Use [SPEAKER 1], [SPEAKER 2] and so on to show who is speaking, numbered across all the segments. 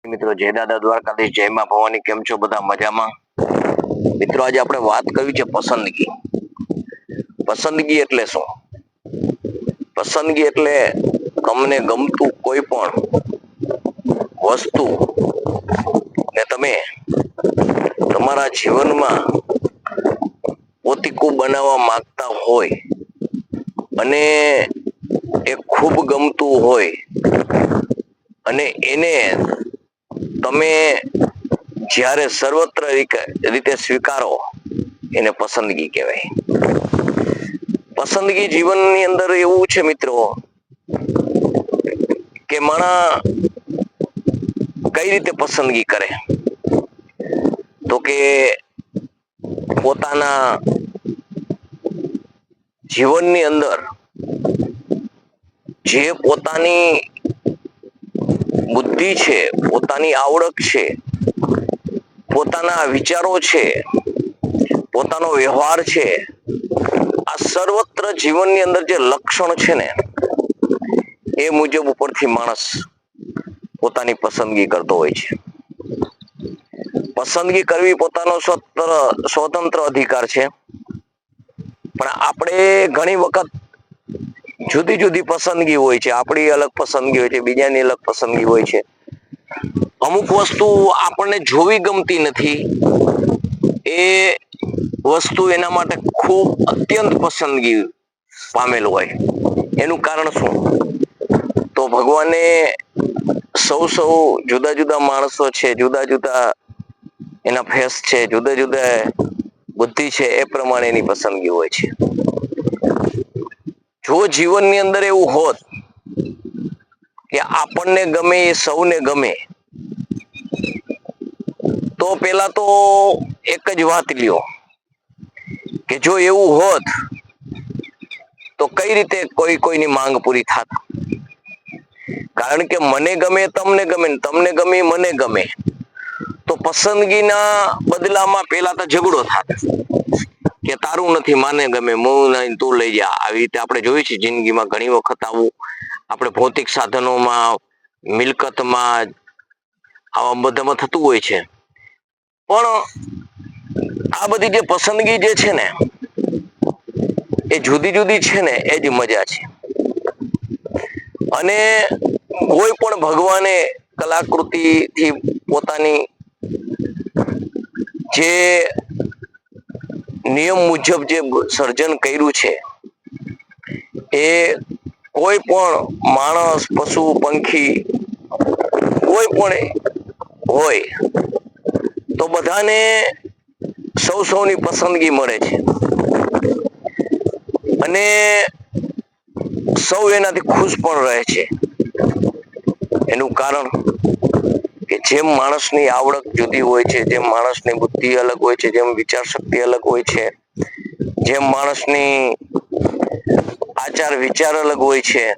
[SPEAKER 1] મિત્રો જય દાદા દ્વારકાધીશ, જય માં ભવાની. કેમ છો બધા? મજામાં? મિત્રો આજે આપણે વાત કરવી છે પસંદગી. પસંદગી એટલે શું? પસંદગી એટલે તમને ગમતું કોઈ પણ વસ્તુ ને તમે તમારા જીવનમાં પોતીકું બનાવવા માંગતા હોય અને એ ખૂબ ગમતું હોય અને એને તમે જ્યારે સર્વત્ર રીતે સ્વીકારો એને પસંદગી કહેવાય. પસંદગી જીવનની અંદર એવું છે મિત્રો કે માણસ કઈ રીતે પસંદગી કરે તો કે પોતાના જીવનની અંદર જે પોતાની બુદ્ધિ છે, પોતાની આવડત છે, પોતાના વિચારો છે, પોતાનો વ્યવહાર છે, આ સર્વત્ર જીવનની અંદર જે લક્ષણ છે ને એ મુજબ ઉપરથી માણસ પોતાની પસંદગી કરતો હોય છે. પસંદગી કરવી પોતાનો સ્વતંત્ર અધિકાર છે, પણ આપણે ઘણી વખત જુદી જુદી પસંદગી હોય છે. આપણી અલગ પસંદગી હોય છે, બીજાની અલગ પસંદગી હોય છે. અમુક વસ્તુ આપણને જોવી ગમતી નથી, એ વસ્તુ એના માટે ખૂબ અત્યંત પસંદગી પામેલું હોય. એનું કારણ શું? તો ભગવાને સૌ જુદા જુદા માણસો છે, જુદા જુદા એના ફેસ છે, જુદા જુદા બુદ્ધિ છે, એ પ્રમાણે એની પસંદગી હોય છે. જો જીવનની અંદર એવું હોત કે આપણને ગમે એ સૌને ગમે, તો પેલા તો એક જ વાત લ્યો કે જો એવું હોત તો કઈ રીતે કોઈની માંગ પૂરી થાત? કારણ કે મને ગમે તમને ગમે, તમને ગમે મને ગમે, તો પસંદગીના બદલામાં પેલા તો ઝઘડો થાત કે તારું નથી માને ગમે, હું નહીં તું લઈ જા. આવી રીતે આપણે જોયું છે જિંદગીમાં ઘણી વખત આવું આપણે ભૌતિક સાધનોમાં, મિલકતમાં, આવા બધામાં થતું હોય છે. પણ આ બધી જે પસંદગી જે છે ને એ જુદી જુદી છે ને એ જ મજા છે. અને કોઈ પણ ભગવાને કલાકૃતિથી પોતાની જે નિયમ મુજબ જે સર્જન કર્યું છે એ કોઈ પણ માણસ, પશુ, પંખી કોઈ પણ હોય તો બધાને સૌની પસંદગી મળે છે અને સૌ એનાથી ખુશ પણ રહે છે. એનું કારણ કે જેમ માણસની આવડત જુદી હોય છે, જેમ માણસની બુદ્ધિ અલગ હોય છે, જેમ વિચાર શક્તિ અલગ હોય છે, જેમ માણસની આચાર વિચાર અલગ હોય છે,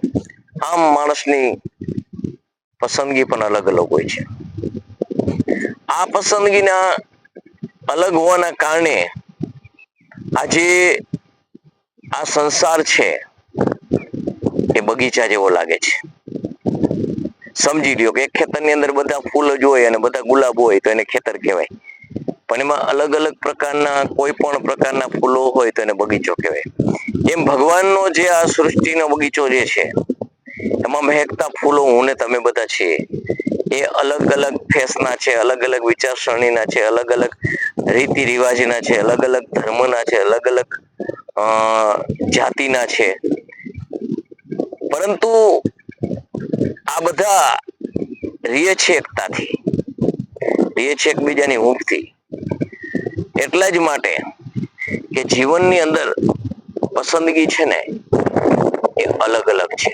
[SPEAKER 1] આમ માણસની પસંદગી પણ અલગ અલગ હોય છે. આ પસંદગીના અલગ હોવાના કારણે આજે આ સંસાર છે એ બગીચા જેવો લાગે છે. સમજી લ્યો કે એક ખેતરની અંદર બધા ફૂલ જ હોય અને બધા ગુલાબ હોય તો એને ખેતર કહેવાય. પણ એમાં અલગ અલગ પ્રકારના કોઈ પણ પ્રકારના ફૂલો હોય તો એને બગીચો કહેવાય. એમ ભગવાનનો જે આ સૃષ્ટિનો બગીચો જે છે એમાં મહેકતા ફૂલો હું ને તમે બધા છીએ એ અલગ અલગ ફેસના છે, અલગ અલગ વિચારસરણીના છે, અલગ અલગ રીતિ રિવાજના છે, અલગ અલગ ધર્મના છે, અલગ અલગ જાતિના છે. પરંતુ આ બધા રીએ છે એકતાથી, રીએ છે એકબીજાની હૂંફથી. એટલા જ માટે કે જીવનની અંદર પસંદગી છે ને એ અલગ અલગ છે.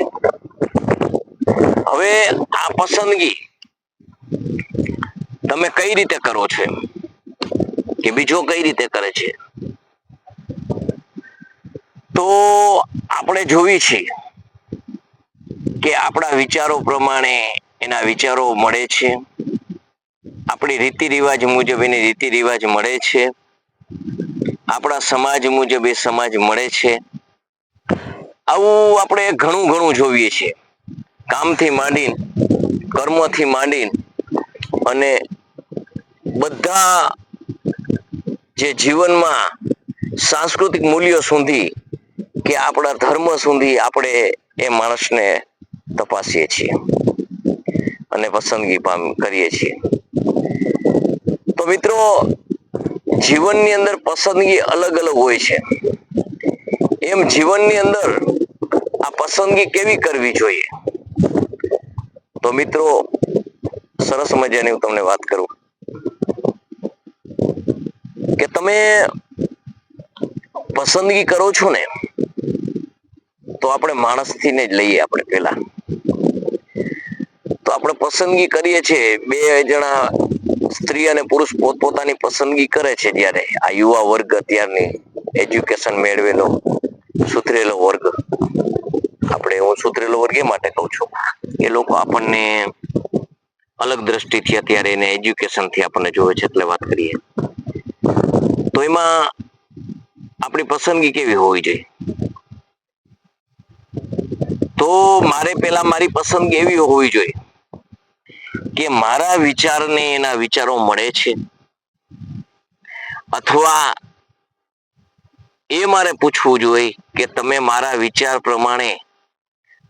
[SPEAKER 1] હવે આ પસંદગી તમે કઈ રીતે કરો છો કે બીજો કઈ રીતે કરે છે, તો આપણે જોઈ છીએ કે આપણા વિચારો પ્રમાણે એના વિચારો મળે છે, આપણી રીતિ રિવાજ મુજબ એની રીતિ રિવાજ મળે છે, આપણા સમાજ મુજબ એ સમાજ મળે છે. આવું આપણે ઘણું ઘણું જોઈએ છીએ. કામથી માંડીને, કર્મથી માંડીને અને બધા જે જીવનમાં સાંસ્કૃતિક મૂલ્યો સુધી કે આપણા ધર્મ સુધી આપણે એ માણસને તપાસીએ છીએ અને પસંદગી કરીએ છીએ. તો મિત્રો, જીવનની અંદર પસંદગી અલગ અલગ હોય છે. એમ જીવનની અંદર આ પસંદગી કેવી કરવી જોઈએ? તો મિત્રો, સરસ મજાની હું તમને વાત કરું કે તમે પસંદગી કરો છો ને, તો આપણે માણસથી ને જ લઈએ. આપણે પેલા તો આપણે પસંદગી કરીએ છીએ, બે જણા સ્ત્રી અને પુરુષ પોતપોતાની પસંદગી કરે છે. જ્યારે આ યુવા વર્ગ અત્યારની એજ્યુકેશન મેળવેલો સુધરેલો વર્ગ, હું સુધરેલો વર્ગ એ માટે કઉ છું, એ લોકો આપણને અલગ દ્રષ્ટિથી અત્યારે એને એજ્યુકેશન થી આપણને જોવે છે એટલે વાત કરીએ. તો એમાં આપણી પસંદગી કેવી હોવી જોઈએ? તો મારે પેલા મારી પસંદગી એવી હોવી જોઈએ કે મારા વિચારને એના વિચારો મળે છે, અથવા એ મારે પૂછવું જોઈએ કે તમે મારા વિચાર પ્રમાણે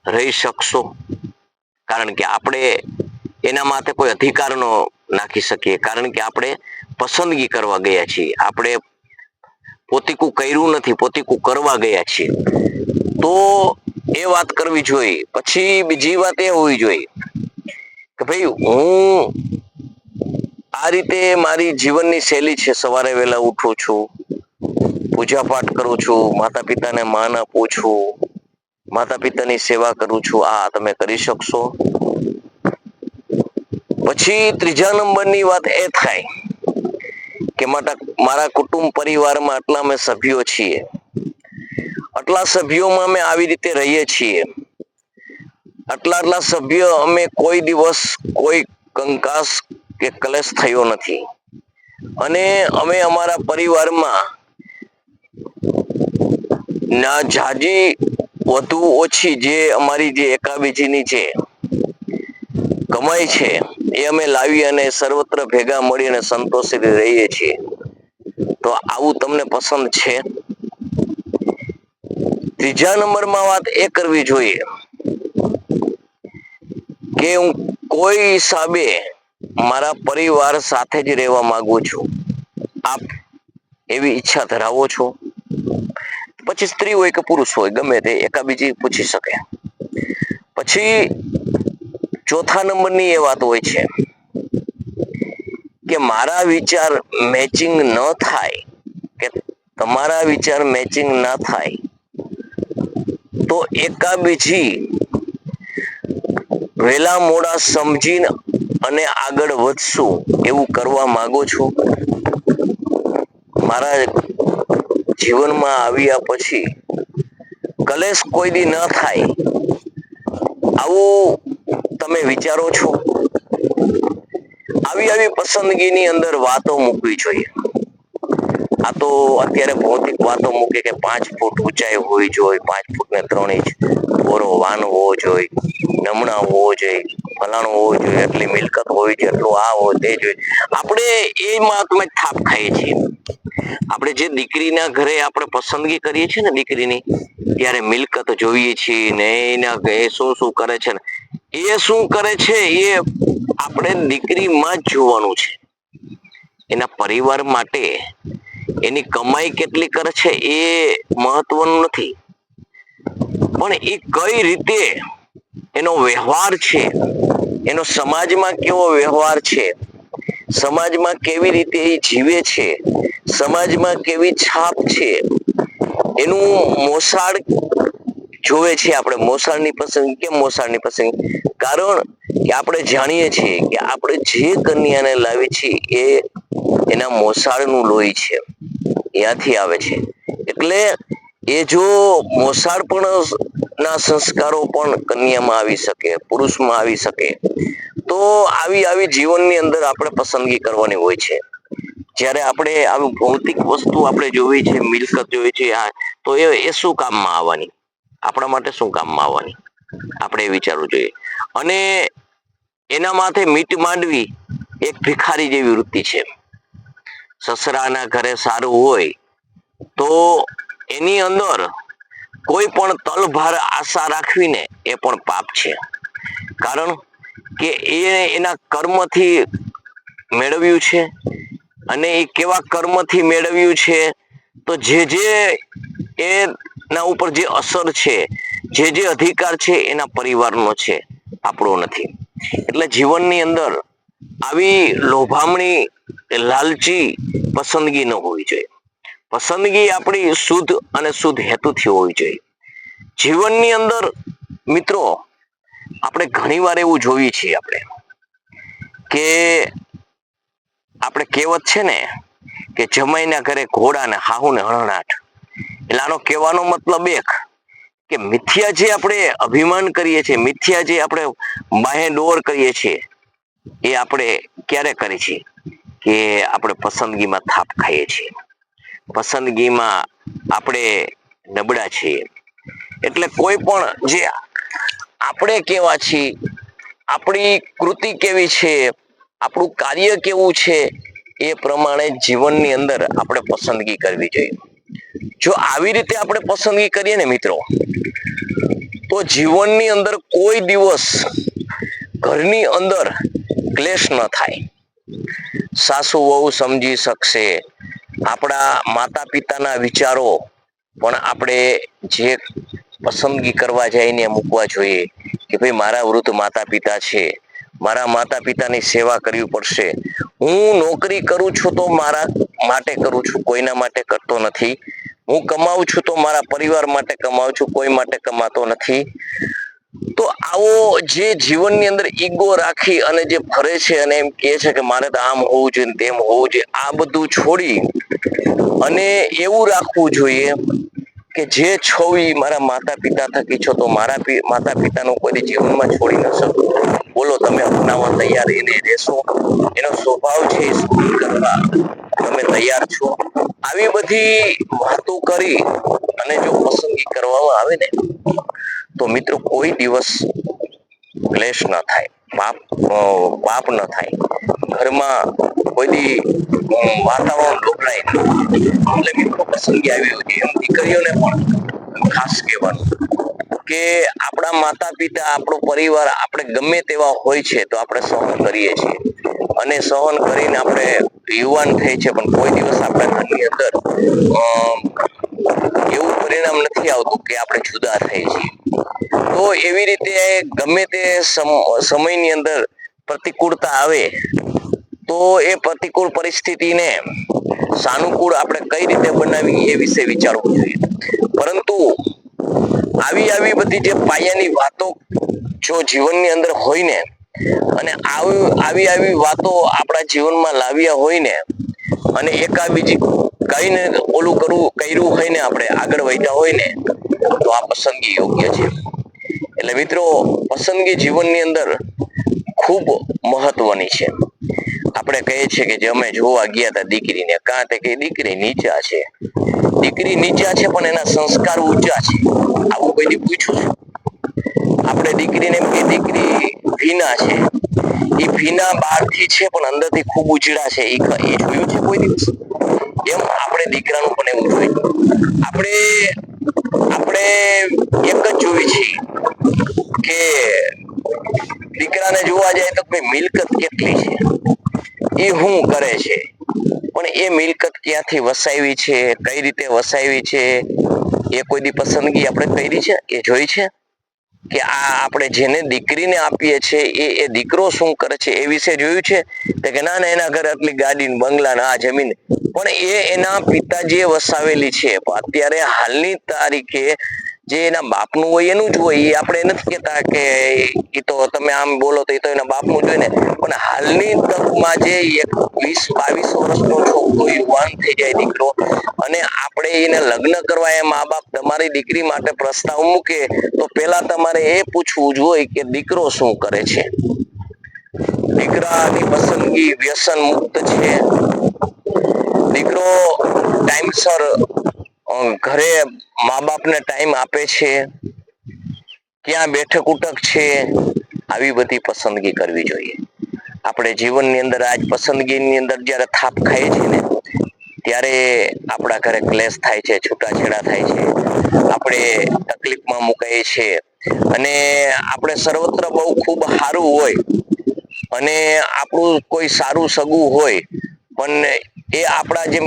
[SPEAKER 1] રહી શકશો? કારણ કે આપણે એના માટે કોઈ અધિકાર નો નાખી શકીએ, કારણ કે આપણે પસંદગી કરવા ગયા છીએ. આપણે પોતીકું કર્યું નથી, પોતીકું કરવા ગયા છીએ. તો એ વાત કરવી જોઈએ. પછી બીજી વાત એ હોવી જોઈએ કે ભાઈ, હું આ રીતે મારી જીવનની શૈલી છે. સવારે વહેલા ઉઠું છું, પૂજા પાઠ કરું છું, માતા પિતાને માન આપું છું, માતા પિતાની સેવા કરું છું. આ તમે કરી શકશો? પછી ત્રીજા નંબરની વાત એ થાય કે મારા કુટુંબ પરિવારમાં આટલા અમે સભ્યો છીએ, આટલા સભ્યોમાં અમે આવી રીતે રહીએ છીએ, આટલા સભ્ય અમે કોઈ દિવસ કોઈ કંકાસ કે કલેશ થયો નથી, અને અમે અમારા પરિવારમાં ના જાજી વધુ ઓછી જે અમારી જે એકાબીજીની છે કમાઈ છે, એ અમે લાવી અને સર્વત્ર ભેગા મળી અને સંતોષી રહીએ છીએ. તો આવું તમને પસંદ છે? ત્રીજા નંબરમાં વાત એ કરવી જોઈએ કે હું કોઈ હિસાબે મારા પરિવાર સાથે જ રહેવા માંગુ છું. આપ એવી ઈચ્છા ધરાવો છો? પછી સ્ત્રી હોય કે પુરુષ હોય, ગમે તે એકાબીજી પૂછી શકે. પછી ચોથા નંબરની એ વાત હોય છે કે મારા વિચાર મેચિંગ ન થાય, કે તમારા વિચાર મેચિંગ ના થાય, તો એકાબીજી વેલા મોડા સમજીને અને આગળ વધશું એવું કરવા માંગો છો? મારા જીવનમાં આવ્યા પછી કલેશ કોઈ દી ન થાય, આવું તમે વિચારો છો? આવી પસંદગીની અંદર વાતો મૂકવી જોઈએ. આ તો અત્યારે ભૌતિક વાતો મૂકે કે 5 ફૂટ ઊંચાઈ હોવી જોઈએ, 5 ફૂટ ને 3 ઇંચ, ગોરો વાન હોવો જોઈએ, નમણા હોવો જોઈએ, ફલાણું હોવું જોઈએ, એટલી મિલકત હોવી જોઈએ, એટલું આ હોય તે જોઈએ. આપણે એમાં તમે થાપ ખાઈએ છીએ. આપણે જે દીકરીના ઘરે આપણે પસંદગી કરીએ છીએ ને દીકરીની, ત્યારે મિલકત જોઈએ છીએ ને એના એ શું શું કરે છે ને એ શું કરે છે એ આપણે દીકરીમાં જ જોવાનું છે. એના પરિવાર માટે એની કમાઈ કેટલી કરે છે એ મહત્વનું નથી, પણ એ કઈ રીતે એનો વ્યવહાર છે, એનો સમાજમાં કેવો વ્યવહાર છે, સમાજમાં કેવી રીતે એ જીવે છે, સમાજમાં કેવી છાપ છે, એનું મોસાળ જોવે છે. આપણે મોસાળની પસંદગી કેમ મોસાળની પસંદગી? કારણ કે આપણે જાણીએ છીએ કે આપણે જે કન્યાને લાવી છીએ એ એના મોસાળનું લોહી છે, ત્યાંથી આવે છે. એટલે એ જો મોસાળ પણ ના સંસ્કારો પણ કન્યામાં આવી શકે, પુરુષમાં આવી શકે, તો આવી જીવનની અંદર આપણે પસંદગી કરવાની હોય છે. જ્યારે આપણે આવી ભૌતિક વસ્તુ આપણે જોવી છે, મિલકત જોવી છે, તો એ શું કામમાં આવવાની? આપણા માટે શું કામમાં આવવાની? આપણે એ વિચારવું જોઈએ. અને એના માથે મીટ માંડવી એક ભિખારી જેવી વૃત્તિ છે. સસરાના ઘરે સારું હોય તો એની અંદર કોઈ પણ તલભાર આશા રાખવીને એ પણ પાપ છે. કારણ કે એ એના કર્મથી મેળવ્યું છે, અને એ કેવા કર્મથી મેળવ્યું છે તો જે એના ઉપર જે અસર છે, જે અધિકાર છે એના પરિવારનો છે, આપણો નથી. એટલે જીવનની અંદર આવી લોભામણી લાલચી પસંદગી ન હોવી જોઈએ. પસંદગી આપણી શુદ્ધ અને શુદ્ધ હેતુથી હોવી જોઈએ. જીવનની અંદર મિત્રો આપણે ઘણી વાર એવું જોઈએ છીએ કે આપણે કહેવત છે ને કે જમાઈના ઘરે ઘોડા ને હાહુને હણહણાટ. એટલે આનો કહેવાનો મતલબ એક કે મિથ્યા જે આપણે અભિમાન કરીએ છીએ, મિથ્યા જે આપણે બાહે ડોર કરીએ છીએ, એ આપણે ક્યારે કરીએ છીએ કે આપણે પસંદગીમાં થાપ ખાઈએ છીએ, પસંદગીમાં આપણે નબળા છીએ. એટલે કોઈ પણ જે આપણે કેવા છીએ, આપણી કૃતિ કેવી છે, આપણું કાર્ય કેવું છે, એ પ્રમાણે જીવનની અંદર આપણે પસંદગી કરવી જોઈએ. જો આવી રીતે આપણે પસંદગી કરીએ ને મિત્રો, તો જીવનની અંદર કોઈ દિવસ ઘરની અંદર ક્લેશ ન થાય. સાસુ વહુ સમજી શકશે, આપણા માતા પિતાના વિચારો પણ આપણે જે પસંદગી કરવા જઈને મૂકવા જોઈએ કે ભાઈ મારા વૃદ્ધ માતા પિતા છે, મારા માતા પિતાની સેવા કરવી પડશે. હું નોકરી કરું છું તો મારા માટે કરું છું, કોઈના માટે કરતો નથી. હું કમાવું છું તો મારા પરિવાર માટે કમાવું છું, કોઈ માટે કમાતો નથી. તો આવો જે જીવનની અંદર ઈગો રાખી અને જે ફરે છે અને એમ કે છે કે મારે તો આમ હોવું જોઈએ, તેમ હોવું જોઈએ, આ બધું છોડી અને એવું રાખવું જોઈએ કે જે છો ઈ મારા માતા પિતા થકી છો, તો મારા માતા પિતાનું કોઈ જીવનમાં છોડી ન શકું. બોલો તમે અપનાવવા તૈયાર એને રહેશો? એનો સ્વભાવ છે એ કરવા તમે તૈયાર છો? આવી બધી વાતો કરી અને જો પસંદગી કરવામાં આવે ને, તો મિત્રો કોઈ દિવસ ક્લેશ ન થાય, પાપ ન થાય, ઘરમાં કોઈ દી વાતાવરણ ડોકાય નહીં. એટલે મિત્રો પસંદગી આવી હોય એમ દીકરીઓને પણ ખાસ કહેવાનું કે આપણા માતા પિતા, આપણો પરિવાર, આપણે ગમે તેવા હોય છે તો આપણે સહન કરીએ છીએ, અને સહન કરીને આપણે યુવાન થઈ છે, પણ કોઈ દિવસ આપણા ઘરની અંદર એવું પરિણામ નથી આવતું કે આપણે જુદા થઈ છીએ. તો એવી રીતે ગમે તે સમયની અંદર પ્રતિકૂળતા આવે તો એ પ્રતિકૂળ પરિસ્થિતિને સાનુકૂળ આપણે કઈ રીતે બનાવી એ વિશે વિચારવું જોઈએ. પરંતુ આવી બધી જે પાયાની વાતો જો જીવનની અંદર હોય ને, અને આવી વાતો આપણા જીવનમાં લાવ્યા હોય ને, અને એકા બીજી કઈને ઓલું કર્યું હોય ને, આપણે આગળ વધ્યા હોય ને, તો આ પસંદગી યોગ્ય છે. એટલે મિત્રો પસંદગી જીવનની અંદર ખૂબ મહત્વની છે. આપણે કહીએ છીએ કે જે અમે જોવા ગયા હતા દીકરીને, કાં તે કે દીકરી નીચા છે, દીકરી નીચા છે પણ એના સંસ્કાર ઊંચા છે. આવું કોઈને પૂછ્યું છે? આપણે દીકરીને એમ કે દીકરી ભીના છે, એ ભીના બહારથી છે પણ અંદરથી ખૂબ ઉજળા છે, એ જોયું છે કોઈ દિવસ? એમ આપણે દીકરાનું પણ એવું જોઈએ. આપણે એક જ જોઈ છીએ કે દીકરાને જોવા જાય તો મિલકત કેટલી છે, એ શું કરે છે, પણ એ મિલકત ક્યાંથી વસાવી છે, કઈ રીતે વસાવી છે, એ કોઈ દી પસંદગી આપણે કરી છે? એ જોઈ છે કે આ આપણે જેને દીકરીને આપીએ છીએ એ દીકરો શું કરે છે એ વિશે જોયું છે? તો કે ના એના ઘરે આટલી ગાડી બંગલા ને આ જમીન, પણ એ એના પિતાજીએ વસાવેલી છે. અત્યારે હાલની તારીખે જે એના બાપનું હોય એનું જ હોય, એ આપણે નથી કેતા કે એ તો તમે આમ બોલો તો એ તો એના બાપનું જ હોય ને, પણ હાલની તકમાં જે 21-22 વર્ષનો છોકરો યુવાન થઈ જાય દીકરો, અને આપણે એને લગ્ન કરવા એ મા બાપ તમારી દીકરી માટે પ્રસ્તાવ મૂકે તો પેલા તમારે એ પૂછવું જોઈએ કે દીકરો શું કરે છે? દીકરાની પસંદગી વ્યસન મુક્ત છે? દીકરો ટાઈમસર ઘરે મા બાપને ટાઈમ આપે છે? ક્યાં બેઠક ઉઠક છે? આવી બધી પસંદગી કરવી જોઈએ. આપણે જીવનની અંદર આજ પસંદગીની અંદર જ્યારે થાપ ખાઈએ છીએ ને ત્યારે આપણા ઘરે ક્લેશ થાય છે, છૂટાછેડા થાય છે, આપણે તકલીફમાં મુકાઈએ છીએ અને આપણે સર્વત્ર બહુ ખૂબ સારું હોય અને આપણું કોઈ સારું સગું હોય પણ એ આપણા જેમ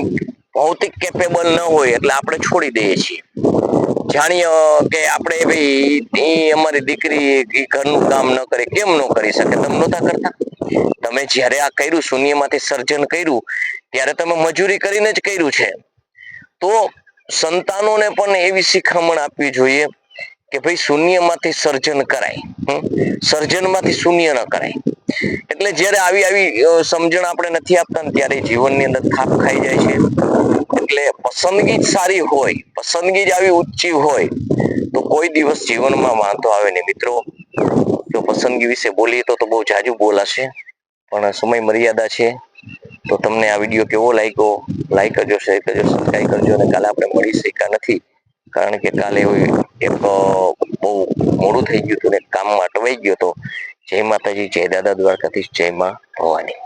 [SPEAKER 1] ભૌતિક કેપેબલ ન હોય એટલે આપણે છોડી દઈએ છીએ. જાણીએ કે આપણે ભાઈ અમારી દીકરી ઘરનું કામ ન કરે, કેમ ન કરી શકે? તમે નહોતા કરતા? તમે જ્યારે આ કર્યું, શૂન્યમાંથી સર્જન કર્યું, ત્યારે તમે મજૂરી કરીને જ કર્યું છે. તો સંતાનોને પણ એવી શિખામણ આપવી જોઈએ કે ભાઈ શૂન્યમાંથી સર્જન કરાય, સર્જનમાંથી શૂન્ય ન કરાય. એટલે જ્યારે આવી આવી સમજણ આપણે નથી આપતા ને ત્યારે જીવનની અંદર થાપ ખાઈ જાય છે. એટલે પસંદગી જ સારી હોય, પસંદગી જ આવી ઊંચી હોય તો કોઈ દિવસ જીવનમાં વાંધો આવે નહીં. મિત્રો, જો પસંદગી વિશે બોલીએ તો બહુ જાજુ બોલાશે, પણ સમય મર્યાદા છે. તો તમને આ વિડીયો કેવો લાગ્યો? લાઈક કરજો, શેર કરજો, સબસ્ક્રાઈબ કરજો. અને કાલે આપણે મળી શક્યા નથી કારણ કે કાલે એક બહુ મોડું થઈ ગયું હતું ને કામમાં અટવાઈ ગયો હતો. જય માતાજી, જય દાદા દ્વારકાધીશ, જય માં ભવાની.